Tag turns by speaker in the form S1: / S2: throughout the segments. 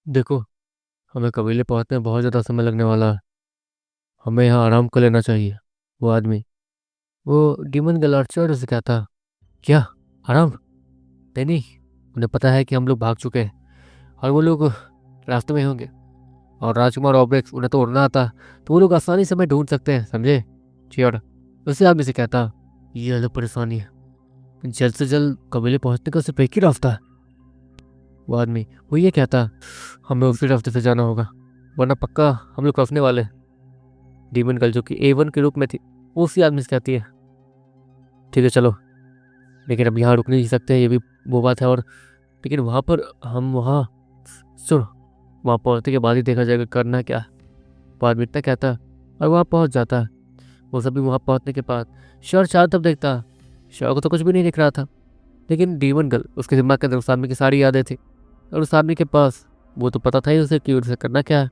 S1: देखो, हमें कबीले पहुंचने में बहुत ज़्यादा समय लगने वाला है। हमें यहाँ आराम कर लेना चाहिए। वो आदमी, वो डीमन गलर्चर से कहता, क्या आराम? नहीं नहीं, उन्हें पता है कि हम लोग भाग चुके हैं और वो लोग रास्ते में होंगे। और राजकुमार ऑब्रेक्स, उन्हें तो उड़ना आता, तो वो लोग आसानी से हमें ढूंढ सकते हैं, समझे? चियर उसी आदमी से कहता, ये अलग परेशानी है। जल्द से जल्द कबीले पहुंचने का सिर्फ एक ही रास्ता है। वो आदमी, वो ये कहता, हमें उसी रास्ते से जाना होगा, वरना पक्का हम लोग फंसने वाले हैं। डीमन गर्ल, जो कि A1 के रूप में थी, वो उसी आदमी से कहती है, ठीक है चलो, लेकिन अब यहाँ रुक नहीं सकते, ये भी वो बात है। और लेकिन वहाँ पर हम वहाँ, सुनो, वहाँ पहुँचने के बाद ही देखा जाएगा करना क्या है। वो आदमी इतना कहता है और वहाँ पहुँच जाता है। वो सभी वहाँ पहुँचने के बाद शोर चारों तरफ देखता। शोर को तो कुछ भी नहीं दिख रहा था, लेकिन डीमन गर्ल, उसके दिमाग के अंदर उस आदमी की सारी यादें थी। और उस आदमी के पास वो तो पता था ही उसे कि उसे करना क्या है।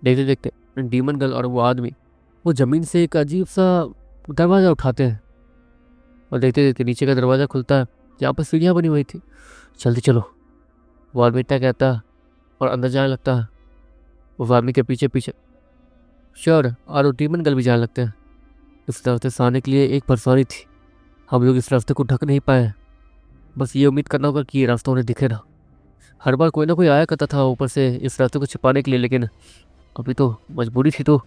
S1: देखते देखते डीमन गर्ल और वो आदमी, वो जमीन से एक अजीब सा दरवाज़ा उठाते हैं और देखते देखते नीचे का दरवाज़ा खुलता है, जहाँ पर सीढ़ियाँ बनी हुई थी। जल्दी चलो, वो आदमी इतना कहता है और अंदर जाने लगता है। उस आदमी के पीछे पीछे श्योर और वो डीमन गर्ल भी जाने लगते हैं। इस रास्ते से आने के लिए एक परेशानी थी, हम लोग इस रास्ते को ढक नहीं पाए। बस ये उम्मीद करना होगा कि ये रास्ता उन्हें दिखे ना। हर बार कोई ना कोई आया करता था ऊपर से इस रास्ते को छिपाने के लिए, लेकिन अभी तो मजबूरी थी। तो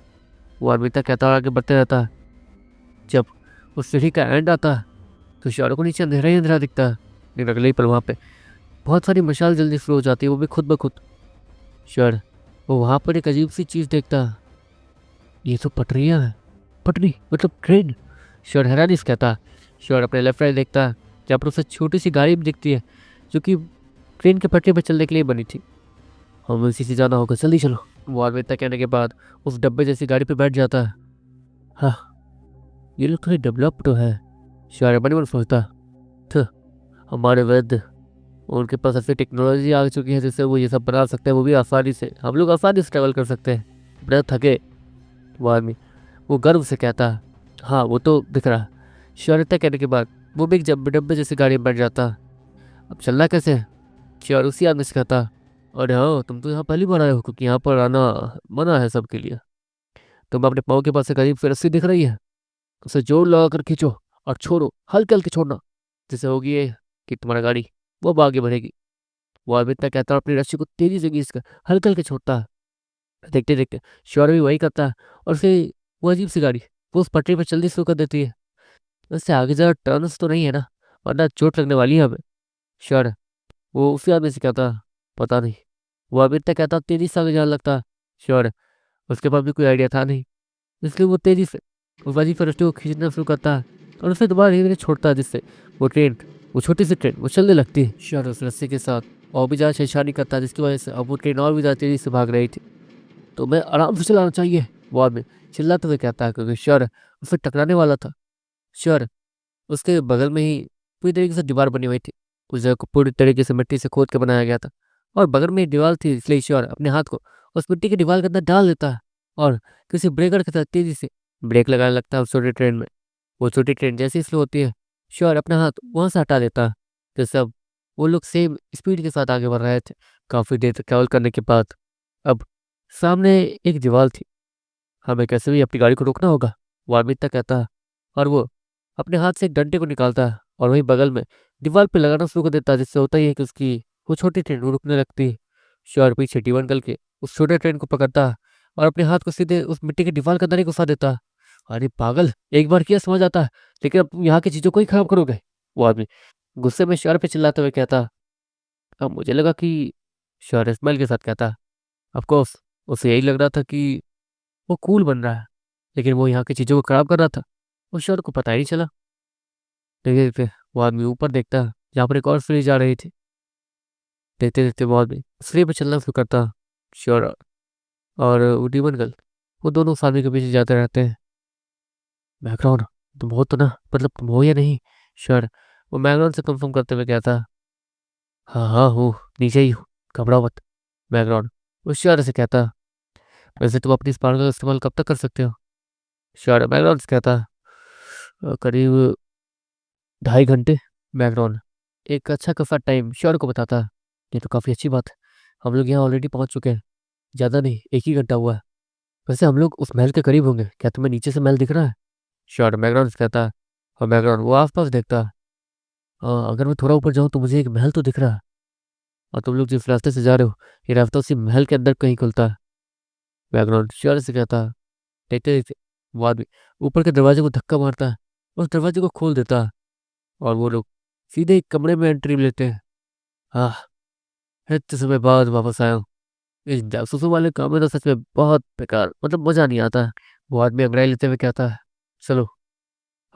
S1: वो आदमी तक कहता है, आगे बढ़ते रहता है। जब उस सीढ़ी का एंड आता है तो श्योर को नीचे अंधेरा ही अंधेरा दिखता है, लेकिन अगले ही पल वहाँ पे बहुत सारी मशाल जल्दी शुरू हो जाती है, वो भी खुद ब खुद। श्योर, वो वहाँ पर एक अजीब सी चीज़ देखता है। ये तो पटरियाँ हैं। पटरी मतलब ट्रेन। श्योर हैरानी से कहता है। श्योर अपने लेफ्ट राइट देखता है, जहाँ पर उसे छोटी सी गाड़ी भी दिखती है, जो कि ट्रेन के पटरी पर चलने के लिए बनी थी। हमें इसी से जाना होगा, जल्दी चलो। वो आदमी इतना कहने के बाद उस डब्बे जैसी गाड़ी पे बैठ जाता है। हाँ, ये लोग थोड़ी डेवलप तो है। श्योर बड़ी मन सोचता, थ हमारे वैद्य, उनके पास ऐसी टेक्नोलॉजी आ चुकी है जिससे वो ये सब बना सकते हैं, वो भी आसानी से। हम लोग आसानी से ट्रेवल कर सकते हैं बिना थके। वो आदमी, वो गर्व से कहता है, हाँ वो तो दिख रहा है। श्योर इतना कहने के बाद वो भी एक डब्बे जैसी गाड़ी में बैठ जाता है। अब चलना कैसे है? श्योर उसी आदमी से कहता, अरे हाँ, तुम तो यहाँ पहली बार आए हो, क्योंकि यहाँ पर आना मना है सबके लिए। तुम अपने पाँव के पास एक अजीब सी रस्सी दिख रही है, उसे जोर लगा कर खींचो और छोड़ो, हल्के हल्के छोड़ना, जिससे होगी ये कि तुम्हारा गाड़ी वो अब आगे बढ़ेगी। वो आदमी इतना कहता है, अपनी रस्सी को तेजी से घींच कर हल्के हल्के छोड़ता है। देखते देखते श्योर भी वही करता है, और उसे वो अजीब सी गाड़ी वो उस पटरी पर चलनी शुरू कर देती है। उससे आगे ज़रा टर्न्स तो नहीं है ना, वरना चोट लगने वाली है हमें। श्योर, वो उसी आदमी से कहता है, पता नहीं। वो आदमी इतना कहता, तेजी से आगे जाने लगता है। श्योर, उसके पास भी कोई आइडिया था नहीं, इसलिए वो तेजी से उस बाजी फरिश्ते को खींचना शुरू करता है और उसे दोबारा धीरे धीरे छोड़ता है, जिससे वो ट्रेन, वो छोटी सी ट्रेन, वो चलने लगती है। श्योर उस रस्सी के साथ और भी ज़्यादा छेड़छाड़ करता है, जिसकी वजह से अब वो ट्रेन और भी ज़्यादा तेजी से भाग रही थी। तो मैं आराम से चलाना चाहिए, वो आदमी चिल्लाते हुए कहता है, क्योंकि श्योर उससे टकराने वाला था। श्योर, उसके बगल में ही पूरी तरीके से दीवार बनी हुई थी। उस जगह को पूरी तरीके से मिट्टी से खोद के बनाया गया था, और बगल में ही दीवार थी, इसलिए श्योर अपने हाथ को उस मिट्टी की दीवार के अंदर डाल देता है और किसी ब्रेकर के साथ तेजी से ब्रेक लगाने लगता है उस छोटी ट्रेन में। वो छोटी ट्रेन जैसे ही स्लो होती है, श्योर अपना हाथ वहाँ से हटा देता है। तो सब वो लोग सेम स्पीड के साथ आगे बढ़ रहे थे। काफ़ी देर तक ट्रैवल करने के बाद अब सामने एक दीवार थी। हमें कैसे भी अपनी गाड़ी को रोकना होगा, वो आदमी तक कहता है। और वो अपने हाथ से एक डंडे को निकालता है और वहीं बगल में दीवार पे लगाना शुरू कर देता है, जिससे होता ही है कि उसकी वो छोटी ट्रेन वो रुकने लगती है। श्योर पीछे डीवन गल के उस छोटे ट्रेन को पकड़ता है और अपने हाथ को सीधे उस मिट्टी की दीवार के अंदर ही घुसा देता है। अरे पागल, एक बार किया समझ आता है, लेकिन अब तुम यहाँ की चीज़ों को ही खराब करोगे, वो आदमी गुस्से में श्योर पे चिल्लाते हुए कहता। अब मुझे लगा कि श्योर इस्माइल के साथ कहता, ऑफकोर्स उसे यही लग रहा था कि वो कूल बन रहा है, लेकिन वो यहाँ की चीज़ों को खराब कर रहा था। उस शोर को पता ही नहीं चला। देखते देखते वो आदमी ऊपर देखता है, जहाँ पर एक और सीढ़ी जा रही थी। देखते देखते वो आदमी सीढ़ी पर चलना शुरू करता। श्योर और वो डीमन गर्ल, वो दोनों उस आदमी के पीछे जाते रहते हैं। बैकग्राउंड, तुम हो तो ना, मतलब तुम हो या नहीं? श्योर वो बैकग्राउंड से कंफर्म करते हुए कहता, हाँ हाँ हूँ, नीचे ही हूँ, घबराओ मत। बैकग्राउंड उस श्योर से कहता, वैसे तुम अपनी स्पार्क का इस्तेमाल कब तक कर सकते हो? श्योर बैकग्राउंड से कहता, करीब 2.5 घंटे। बैकग्राउंड एक अच्छा खासा टाइम श्योर को बताता। ये तो काफ़ी अच्छी बात है, हम लोग यहाँ ऑलरेडी पहुंच चुके हैं। ज़्यादा नहीं, 1 ही घंटा हुआ है। वैसे हम लोग उस महल के करीब होंगे। क्या तुम्हें नीचे से महल दिख रहा है? श्योर, बैकग्राउंड कहता है। और बैकग्राउंड वो आसपास देखता है। अगर मैं थोड़ा ऊपर जाऊँ तो मुझे एक महल तो दिख रहा है। और तुम लोग जिस रास्ते से जा रहे हो, ये रास्ता उसी महल के अंदर कहीं खुलता है। बैकग्राउंड श्योर से कहता है। देखते देखते वो आदमी ऊपर के दरवाजे को धक्का मारता है, उस दरवाजे को खोल देता है। और वो लोग सीधे एक कमरे में एंट्री लेते हैं। हाँ, इतने समय बाद वापस आया हूँ। इस जासूसों वाले काम में तो सच में बहुत बेकार, मतलब मजा नहीं आता है। वो आदमी अंग्रेजी लेते हुए कहता है, चलो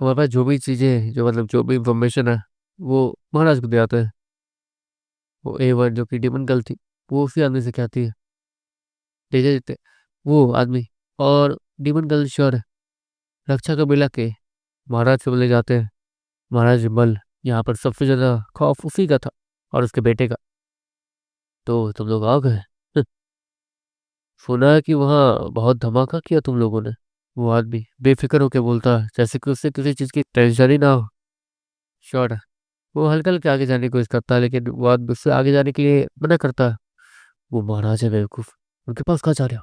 S1: हमारे पास जो भी चीजें, जो मतलब जो भी इंफॉर्मेशन है, वो महाराज को दे आते हैं। वो A1 जो कि डिमन गर्ल थी, वो उसी आदमी से कहती है। देते देते वो आदमी और डिमन गर्ल श्योर रक्षा का मिला के महाराज से बोले जाते हैं। महाराज विमल, यहाँ पर सबसे ज्यादा खौफ उसी का था और उसके बेटे का। तो तुम लोग आ गए। सुना है कि वहाँ बहुत धमाका किया तुम लोगों ने। वो आदमी बेफिक्र होकर बोलता है, जैसे कि उससे किसी चीज की टेंशन ही ना हो। श्योर, वो हल्का हल्का आगे जाने की कोशिश करता है, लेकिन वो आदमी उससे आगे जाने के लिए मना करता है। वो महाराज है बेवकूफ, उनके पास कहाँ जा रहे हो?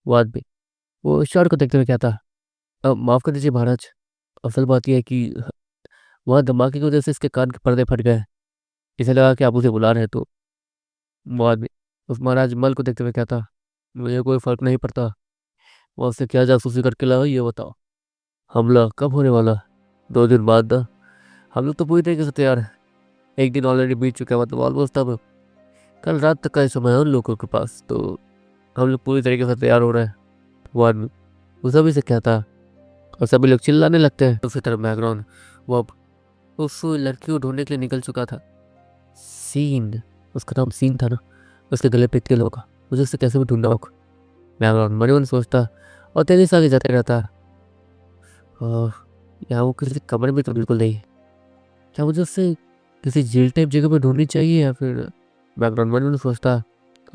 S1: वो आदमी वो श्योर को देखते हुए कहता है, माफ कर दीजिए महाराज, असल बात यह है कि वहाँ धमाके की वजह से इसके कान के पर्दे फट गए। इसे लगा कि आप उसे बुला रहे हैं। तो वो आदमी उस महाराज मल को देखते हुए कहता, मुझे कोई फर्क नहीं पड़ता, वहाँ से क्या जासूसी करके लाओ ये बताओ। हमला कब होने वाला? 2 दिन बाद ना? हम लोग तो पूरी तरीके से तैयार हैं। एक दिन ऑलरेडी बीत चुका है, मतलब ऑलमोस्ट। अब कल रात तक का ही समय है उन लोगों के पास, तो हम लोग पूरी तरीके से तैयार हो रहे हैं। वो आदमी वो सभी से कहता है और सभी लोग चिल्लाने लगते हैं। दूसरी तरफ बैकग्राउंड वो अब उस लड़की को ढूंढने के लिए निकल चुका था। सीन, उसका नाम सीन था ना? उसके गले पे तिल होगा, मुझे उससे कैसे भी ढूंढना होगा। बैकग्राउंड मनी मन सोचता और तेजी से आगे जाते रहता है। और यहाँ वो किसी कमरे में तो बिल्कुल नहीं है। क्या मुझे उससे किसी जेल टाइप जगह पे ढूंढनी चाहिए या फिर? बैकग्राउंड मनी मन सोचता है।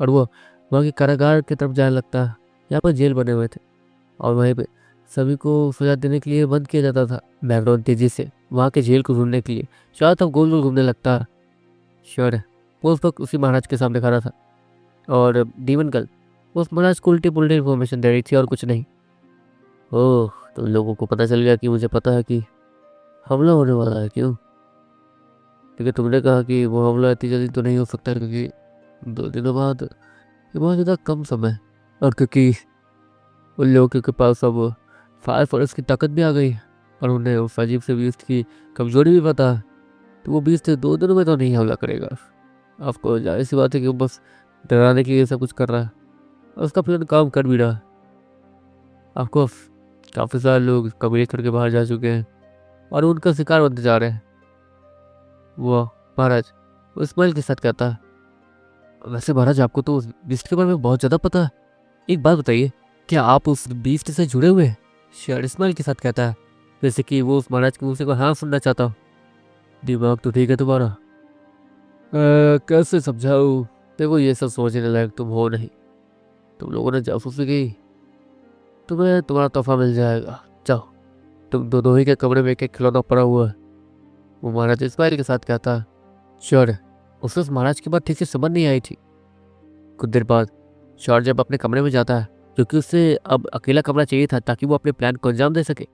S1: और वो वहाँ के कारागार की तरफ जाने लगता है। यहाँ पर जेल बने हुए थे और वहीं पे सभी को सजा देने के लिए बंद किया जाता था। बैकग्राउंड तेजी से वहाँ के जेल को ढूंढने के लिए चारों तरफ गोल गोल घूमने लगता है। श्योर है, वो उस वक्त उसी महाराज के सामने खड़ा था और डीमन गर्ल उस महाराज को उल्टी पुल्टी इन्फॉर्मेशन दे रही थी और कुछ नहीं। ओह, तो लोगों को पता चल गया कि मुझे पता है कि हमला होने वाला है। क्यों? क्योंकि तुमने कहा कि वो हमला इतनी जल्दी तो नहीं हो सकता, क्योंकि 2 दिनों बाद ये बहुत ज़्यादा कम समय है। और क्योंकि उन लोगों के पास अब फायर फोर्स की ताकत भी आ गई है और उन्हें उस अजीब से बीस्ट की कमजोरी भी पता है। तो वो बीस्ट 2 दिनों में तो नहीं हमला करेगा। आपको जाहिर सी बात है कि वो बस डराने के लिए सब कुछ कर रहा है और उसका प्लान काम कर भी रहा है। आपको काफ़ी सारे लोग कबीले छोड़ के बाहर जा चुके हैं और उनका शिकार बनते जा रहे हैं। वो महाराज वो इस्माइल के साथ कहता है, वैसे महाराज आपको तो उस बीस्ट के बारे में बहुत ज़्यादा पता है। एक बात बताइए, क्या आप उस बीस्ट से जुड़े हुए हैं? शेर इस्माइल के साथ कहता है, जैसे कि वो उस महाराज के मुंह से कोई हाँ सुनना चाहता हो। दिमाग तो ठीक है तुम्हारा। कैसे समझाऊं? देखो, ये सब सोचने लायक तुम हो नहीं। तुम लोगों ने जासूसी की, तुम्हें तुम्हारा तोहफा मिल जाएगा। जाओ, तुम दोनों ही के कमरे में एक एक खिलौना पड़ा हुआ है। वो महाराज इस्माइल के साथ कहता है। श्योर, उसे उस महाराज की बात ठीक से समझ नहीं आई थी। कुछ देर बाद श्योर जब अपने कमरे में जाता है, क्योंकि उसे अब अकेला कमरा चाहिए था ताकि वो अपने प्लान को अंजाम दे सके।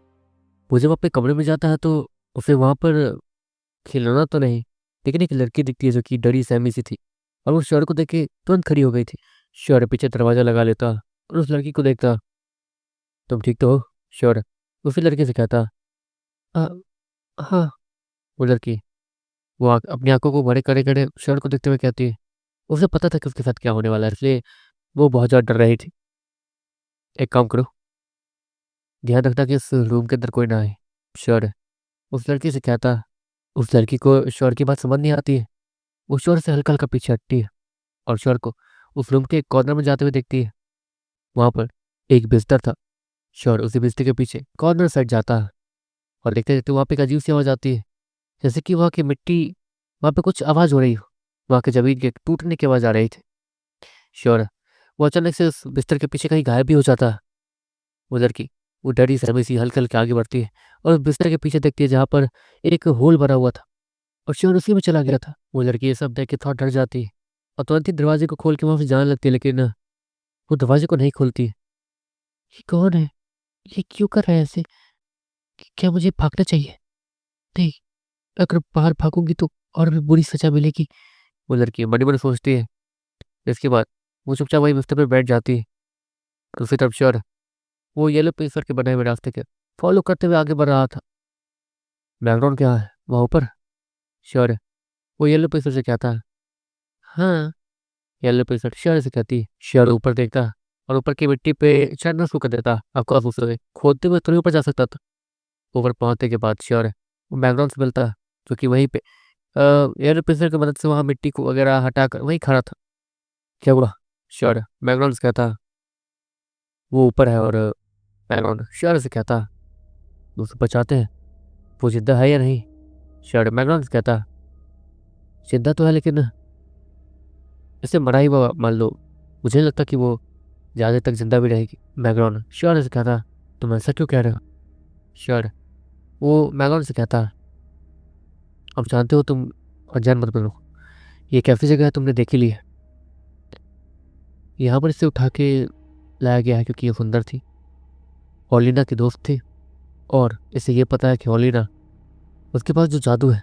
S1: वो जब अपने कमरे में जाता है तो उसे वहाँ पर खिलौना तो नहीं, लेकिन एक लड़की दिखती है जो कि डरी सहमी सी थी और वो श्योर को देख के तुरंत खड़ी हो गई थी। श्योर पीछे दरवाजा लगा लेता और उस लड़की को देखता। तुम ठीक तो हो? श्योर उसी लड़के से कहता। "आ, हाँ।" वो लड़की वो अपनी आंखों को बड़े करे करे श्योर को देखते हुए कहती है। उसे पता था कि उसके साथ क्या होने वाला है, इसलिए वो बहुत ज़्यादा डर रही थी। एक काम करो, ध्यान रखना कि इस रूम के अंदर कोई ना आए। श्योर उस लड़की से कहता। उस लड़की को श्योर की बात समझ नहीं आती है। वो श्योर से हल्का हल्का पीछे हटती है और श्योर को उस रूम के एक कॉर्नर में जाते हुए देखती है। वहां पर एक बिस्तर था। श्योर उसी बिस्तर के पीछे कॉर्नर साइड जाता है और देखते देखते वहां पे एक अजीब सी आवाज आती है, जैसे कि वहां की मिट्टी, वहां पे कुछ आवाज हो रही हो। वहां के जमीन के टूटने की आवाज आ रही थी। श्योर वो अचानक से उस बिस्तर के पीछे कहीं गायब भी हो जाता है। वो लड़की वो डरी सहमी सी हल्के हल्के आगे बढ़ती है और उस बिस्तर के पीछे देखती है जहाँ पर एक होल बना हुआ था और श्योर उसी में चला गया था। वो लड़की ये सब देख के थोड़ा डर जाती है और तुरंत ही दरवाजे को खोल के वहाँ से जाने लगती है, लेकिन वो दरवाजे को नहीं खोलती। ये कौन है? ये क्यों कर रहा है ऐसे? क्या मुझे भागना चाहिए? नहीं, अगर बाहर भागूंगी तो और भी बुरी सजा मिलेगी। वो लड़की बड़ी बड़ी सोचती है। इसके बाद वो चुपचाप वही बिस्तर पर बैठ जाती है। दूसरी तरफ श्योर वो येलो पेपर के बनाए हुए रास्ते के फॉलो करते हुए आगे बढ़ रहा था। बैकग्राउंड क्या है वहाँ ऊपर? श्योर वो येलो पेपर से कहता है। हाँ, येलो पेपर श्योर से कहती है। श्योर ऊपर देखता और ऊपर की मिट्टी पे चढ़ना शुरू कर देता। आपको उसे खोदते हुए थोड़ी ऊपर जा सकता था। ऊपर पहुंचने के बाद श्योर वो बैकग्राउंड से मिलता, जो कि वहीं पे एयर प्रेशर की मदद से वहां मिट्टी को वगैरह हटाकर वहीं खड़ा था। क्या हुआ? श्योर बैकग्राउंड से कहता वो ऊपर है। और बैकग्राउंड श्योर से कहता उसे बचाते हैं। वो जिंदा है या नहीं? श्योर बैकग्राउंड से कहता जिंदा तो है, लेकिन इसे मरा ही हुआ मान लो। मुझे नहीं लगता कि वो ज़्यादा तक जिंदा भी रहेगी। बैकग्राउंड श्योर से कहता तुम ऐसा क्यों कह रहे हो? श्योर वो बैकग्राउंड से कहता अब जानते हो तुम अनजान मत बनो। ये कैसी जगह है तुमने देखी ली है। यहाँ पर इसे उठा के लाया गया है क्योंकि ये सुंदर थी, ओलिना की दोस्त थी, और इसे ये पता है कि ओलिना उसके पास जो जादू है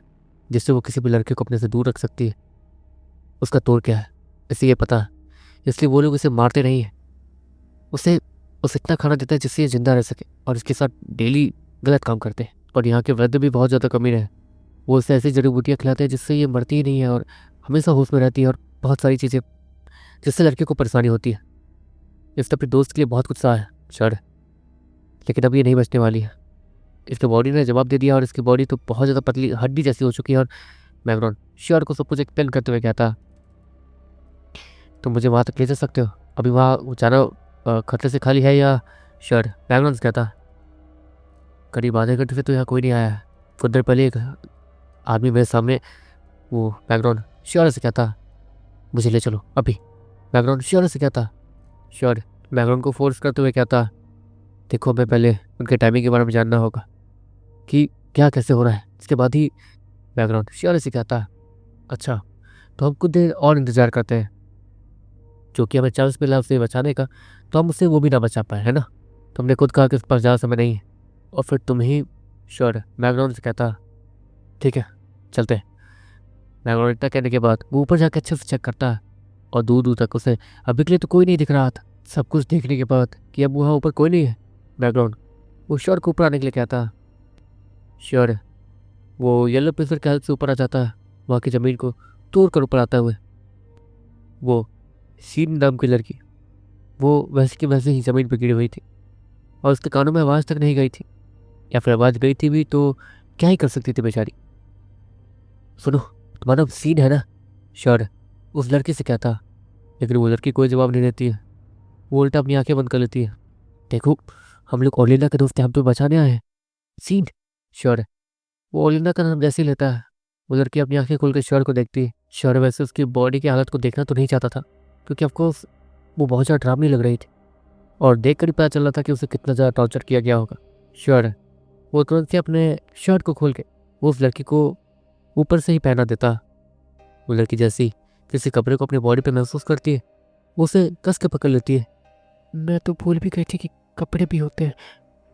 S1: जिससे वो किसी भी लड़के को अपने से दूर रख सकती है, उसका तोड़ क्या है इसे ये पता है। इसलिए वो लोग इसे मारते नहीं है, उसे इतना खाना देता है जिससे ये जिंदा रह सके, और इसके साथ डेली गलत काम करते हैं। और यहाँ के वैद्य भी बहुत ज़्यादा कमी है। वो उसे ऐसी जड़ी बूटियाँ खिलाते हैं जिससे ये मरती ही नहीं है और हमेशा होश में रहती है, और बहुत सारी चीज़ें जिससे लड़के को परेशानी होती है। इसने अपने दोस्त के लिए बहुत कुछ सहा है शर, लेकिन अब ये नहीं बचने वाली है। इसके बॉडी ने जवाब दे दिया और इसकी बॉडी तो बहुत ज़्यादा पतली हड्डी जैसी हो चुकी है। और बैकग्राउंड श्योर को सब कुछ एक्सप्लेन करते हुए कहता तुम मुझे वहाँ तक ले जा सकते हो? अभी वहाँ जाना खतरे से खाली है या? श्योर बैकग्राउंड कहता करीब आधे घंटे से तो यहाँ कोई नहीं आया है। कुछ देर पहले एक आदमी मेरे सामने। वो बैकग्राउंड श्योर से कहता मुझे ले चलो अभी। बैकग्राउंड श्योर से कहता श्योर बैकग्राउंड को फोर्स करते हुए कहता देखो हमें पहले उनके टाइमिंग के बारे में जानना होगा कि क्या कैसे हो रहा है, इसके बाद ही। बैकग्राउंड श्योर से कहता अच्छा, तो हम कुछ देर और इंतजार करते हैं। जो कि हमें चांस मिला उसे बचाने का, तो हम उससे वो भी ना बचा पाए, है ना? तुमने खुद कहा कि उस पास ज़्यादा समय नहीं है, और फिर तुम ही। श्योर बैकग्राउंड से कहता ठीक है चलते हैं। बैकग्राउंड इतना कहने के बाद वो ऊपर जाकर अच्छे से चेक करता है, और दूर दूर तक उसे अभी के लिए तो कोई नहीं दिख रहा था। सब कुछ देखने के बाद कि अब वहाँ ऊपर कोई नहीं है, बैकग्राउंड वो श्योर को ऊपर आने के लिए कहता श्योर वो येलो पेपर के हेल्प से ऊपर आ जाता है, वहाँ की ज़मीन को तोड़ कर ऊपर आता हुए। वो सीन नाम की लड़की वो वैसे की वैसे ही ज़मीन पर गिरी हुई थी, और उसके कानों में आवाज़ तक नहीं गई थी, या फिर आवाज़ गई थी भी तो क्या ही कर सकती थी बेचारी। सुनो तुम्हारा सीन है ना? श्योर उस लड़की से कहता, लेकिन वो लड़की कोई जवाब नहीं देती है। वो उल्टा अपनी आंखें बंद कर लेती है। देखो हम लोग ओलिना के दोस्त हम तो बचाने आए हैं। सीन श्योर वो ओलिना का नाम जैसे ही लेता है, वो लड़की अपनी आंखें खोल कर श्योर को देखती है। श्योर वैसे उसकी बॉडी की हालत को देखना तो नहीं चाहता था, क्योंकि ऑफकोर्स वो बहुत ज़्यादा डरावनी लग रही थी, और देख कर ही पता चल रहा था कि उसे कितना ज़्यादा टॉर्चर किया गया होगा। श्योर वो तुरंत से अपने शर्ट को खोल के वो उस लड़की को ऊपर से ही पहना देता। वो लड़की जैसी किसी कपड़े को अपनी बॉडी पे महसूस करती है, वो उसे कस के पकड़ लेती है। मैं तो भूल भी गई थी कि कपड़े भी होते हैं।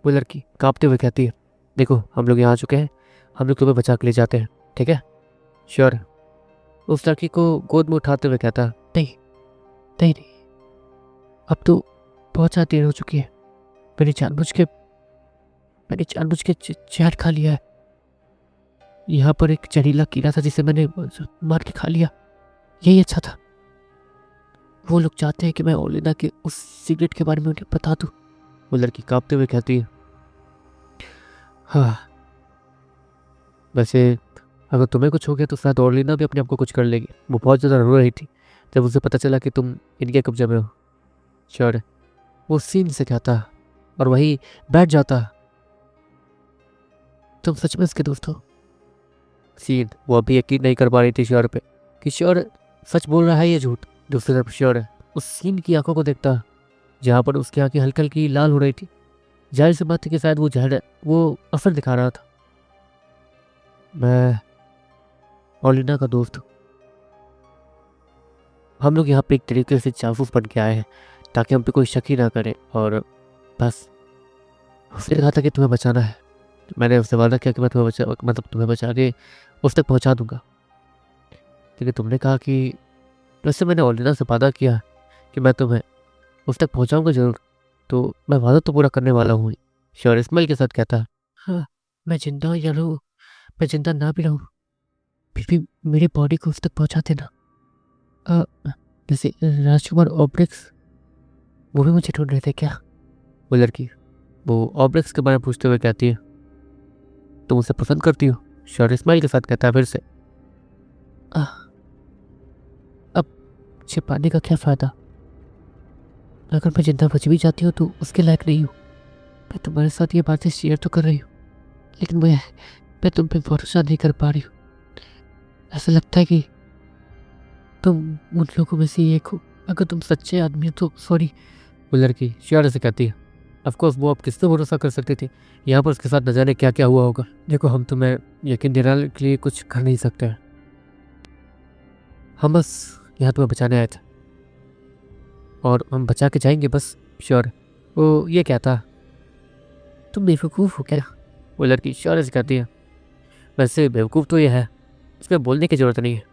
S1: वो लड़की कांपते हुए कहती है देखो हम लोग यहाँ आ चुके हैं, हम लोग तुम्हें बचा के ले जाते हैं, ठीक है? श्योर उस लड़की को गोद में उठाते हुए कहता नहीं नहीं नहीं, अब तो बहुत ज़्यादा देर हो चुकी है। मैंने जानबूझ के चैट खा लिया है। यहाँ पर एक जहरीला कीड़ा था जिसे मैंने मार के खा लिया, यही अच्छा था। वो लोग चाहते हैं कि मैं ओलिना के उस सिगरेट के बारे में उन्हें बता दूं। वो लड़की कांपते हुए कहती है हाँ, वैसे अगर तुम्हें कुछ हो गया तो शायद ओलिना भी अपने आप को कुछ कर लेगी। वो बहुत ज़्यादा रो रही थी जब उसे पता चला कि तुम इनके कब्जे में हो। श्योर वो सीन से कहता और वही बैठ जाता तुम सच में इसके दोस्त हो? सीन वो अभी यकीन नहीं कर पा रही थी श्योर पे कि श्योर सच बोल रहा है या झूठ। दूसरी तरफ श्योर उस सीन की आंखों को देखता जहाँ पर उसकी आंखें हल्की हल्की लाल हो रही थी। जाहिर सी बात थी कि शायद वो जहर वो असर दिखा रहा था। मैं ओलिना का दोस्त हूँ। हम लोग यहाँ पे एक तरीके से जासूस बन के आए हैं ताकि हम पे कोई शक ही ना करे। और बस उसने कहा था कि तुम्हें बचाना है। मैंने उससे वादा किया कि मैं तुम्हें बचा के उस तक पहुँचा दूंगा। लेकिन तुमने कहा कि वैसे मैंने ओलिना से वादा किया कि मैं तुम्हें उस तक पहुँचाऊंगा ज़रूर, तो मैं वादा तो पूरा करने वाला हूँ। श्योर इस्माइल के साथ कहता, हाँ मैं जिंदा या रहूँ, मैं जिंदा ना भी रहूँ, फिर भी मेरी बॉडी को उस तक पहुँचा देना। जैसे राजकुमार ऑब्रिक्स, वो भी मुझे ढूंढ रहे थे क्या? वो लड़की वो ऑब्रिक्स के बारे में पूछते हुए कहती है, तुम उसे पसंद करती हो? श्योर इस्माइल के साथ कहता है फिर से, अब छिपाने का क्या फ़ायदा? अगर मैं जिंदा बच भी जाती हूँ तो उसके लायक नहीं हूँ। मैं तुम्हारे साथ ये बातें शेयर तो कर रही हूँ, लेकिन मैं तुम पे भरोसा नहीं कर पा रही हूँ। ऐसा लगता है कि तुम उन लोगों में से एक हो। अगर तुम सच्चे आदमी हो तो सॉरी। वो लड़की श्योर से कहती है, ऑफकोर्स वो आप किस पे भरोसा कर सकते थे? यहाँ पर उसके साथ न जाने क्या क्या हुआ होगा। देखो हम तुम्हें यकीन दिलाने के लिए कुछ कर नहीं सकते हैं, हम बस यहाँ तुम्हें बचाने आए थे और हम बचा के जाएंगे बस। श्योर वो ये कहता, तुम बेवकूफ़ हो क्या? वो लड़की श्योर से कहती है, वैसे बेवकूफ़ तो ये है, इसमें बोलने की ज़रूरत नहीं है।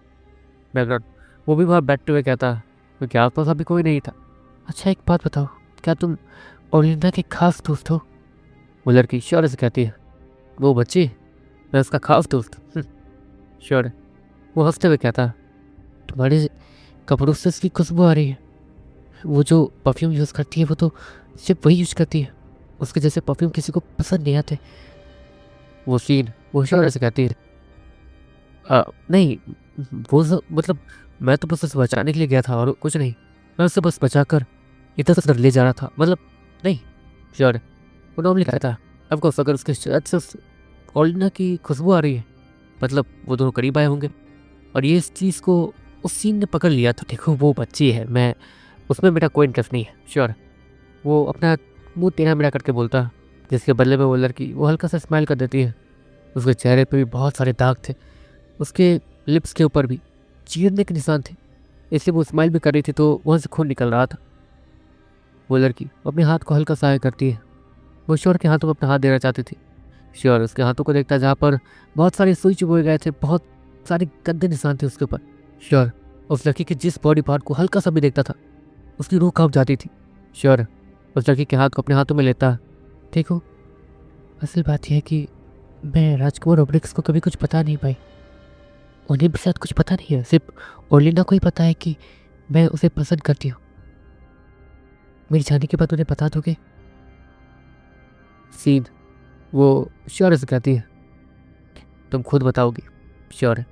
S1: बैकग्राउंड वो भी वहाँ बैठते हुए कहता, क्योंकि आसपास अभी कोई नहीं था। अच्छा एक बात बताओ, क्या तुम ओलिंडा के खास दोस्त हो? वो लड़की श्योर से कहती है, वो बच्ची, मैं उसका खास दोस्त। श्योर वो हंसते हुए कहता, तुम्हारे कपड़ों से उसकी खुशबू आ रही है। वो जो परफ्यूम यूज़ करती है वो तो सिर्फ वही यूज़ करती है, उसके जैसे परफ्यूम किसी को पसंद नहीं आते। वो सीन वो श्योर से कहती है, नहीं मतलब मैं तो बस उसे बचाने के लिए गया था और कुछ नहीं। मैं उसे बस बचाकर इधर से उधर ले जा रहा था, मतलब नहीं। श्योर वो नॉर्मली कहता है, ऑफकोर्स अगर उसके शर्ट से ओलिना की खुशबू आ रही है मतलब वो दोनों करीब आए होंगे। और ये इस चीज़ को उस सीन ने पकड़ लिया। तो देखो वो बच्ची है, मैं उसमें मेरा कोई इंटरेस्ट नहीं है। श्योर वो अपना मुंह टेढ़ा मेढ़ा करके बोलता, जिसके बदले में वो लड़की वो हल्का सा स्माइल कर देती है। उसके चेहरे पे भी बहुत सारे दाग थे, उसके लिप्स के ऊपर भी चीरने के निशान थे, इसलिए वो स्माइल भी कर रही थी तो वहाँ से खून निकल रहा था। वो लड़की अपने हाथ को हल्का सहाय करती है। वो श्योर के हाथों में अपना हाथ देना चाहती थी। श्योर उसके हाथों को देखता जहाँ पर बहुत सारे सुई चुभोए गए थे, बहुत सारे गंदे निशान थे उसके ऊपर। श्योर उस लड़की के जिस बॉडी पार्ट को हल्का सा भी देखता था उसकी रूह कांप जाती थी। श्योर उस लड़की के हाथ को अपने हाथों में लेता, देखो असल बात यह है कि मैं राजकुमार ओब्रिक्स को कभी कुछ बता नहीं पाई। उन्हें भी शायद कुछ पता नहीं है, सिर्फ ओलिना को ही पता है कि मैं उसे पसंद करती हूँ। मेरी जाने के बाद उन्हें बता दोगे? सीन वो श्योर से कहती है, तुम खुद बताओगी। श्योर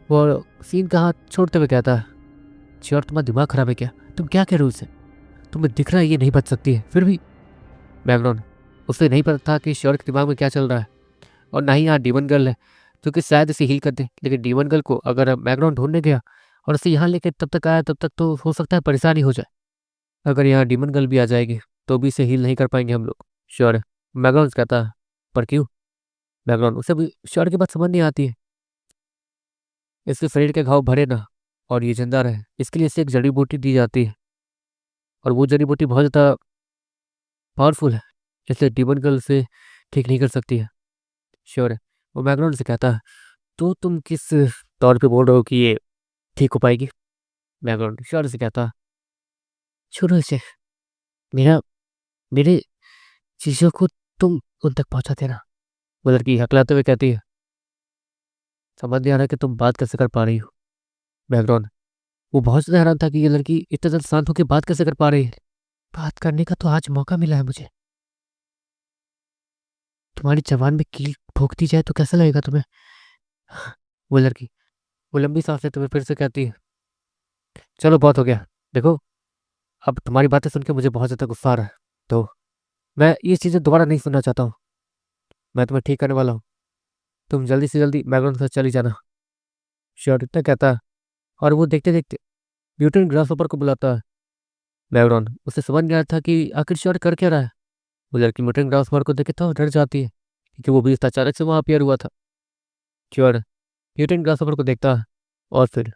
S1: वो सीन का हाथ छोड़ते हुए कहता है, श्योर तुम्हारा दिमाग खराब है क्या? तुम क्या कह रहे हो उसे? तुम्हें दिख रहा है ये नहीं बच सकती है, फिर भी। बैकग्राउंड उसे नहीं पता था कि श्योर के दिमाग में क्या चल रहा है, और ना ही यहाँ डीमन गर्ल है जो कि शायद इसे हील कर दे। लेकिन डीमन गर्ल को अगर बैकग्राउंड ढूंढने गया और उसे यहाँ लेके तब तक आया, तब तक तो हो सकता है परेशानी हो जाए। अगर यहाँ डीमन गर्ल भी आ जाएगी तो भी इसे हील नहीं कर पाएंगे हम लोग। श्योर है बैकग्राउंड कहता है, पर क्यों? बैकग्राउंड उसे भी श्योर की बात समझ नहीं आती है। इसके शरीर के घाव भरे ना और ये जिंदा रहे, इसके लिए इसे एक जड़ी बूटी दी जाती है, और वो जड़ी बूटी बहुत ज़्यादा पावरफुल है, इसलिए डीमन गर्ल उसे ठीक नहीं कर सकती है। श्योर है वो बैकग्राउंड से कहता है, तो तुम किस तौर पे बोल रहे हो कि ये ठीक हो पाएगी? बैकग्राउंड श्योर से कहता, शुरू से मेरा मेरे चीज़ों को तुम उन तक पहुंचा देना। वो लड़की हकलाते हुए कहती है, समझ नहीं आ रहा कि तुम बात कैसे कर पा रही हो। बैकग्राउंड वो बहुत ज़्यादा हैरान था कि ये लड़की इतना ज़्यादा शांत होकर बात कैसे कर पा रही है। बात करने का तो आज मौका मिला है मुझे। तुम्हारी जबान में कील ठोक दी जाए तो कैसा लगेगा तुम्हें? वो लड़की वो लंबी सांस लेते हुए फिर से कहती है, चलो बहुत हो गया। देखो अब तुम्हारी बातें सुन के मुझे बहुत ज़्यादा गुस्सा आ रहा है, तो मैं ये चीज़ें दोबारा नहीं सुनना चाहता हूँ। मैं तुम्हें ठीक करने वाला हूँ, तुम जल्दी से जल्दी बैकग्राउंड के साथ चली जाना। श्योर इतना कहता है और वो देखते देखते म्यूटेंट ग्रासहॉपर को बुलाता है। बैकग्राउंड उसे समझ नहीं आया था कि आखिर श्योर कर क्या रहा है। वो लड़की म्यूटेंट ग्रासहॉपर को देखे तो डर जाती है, क्योंकि वो भी अचानक से वहाँ अपीयर हुआ था। श्योर म्यूटेंट ग्रासहॉपर को देखता है और फिर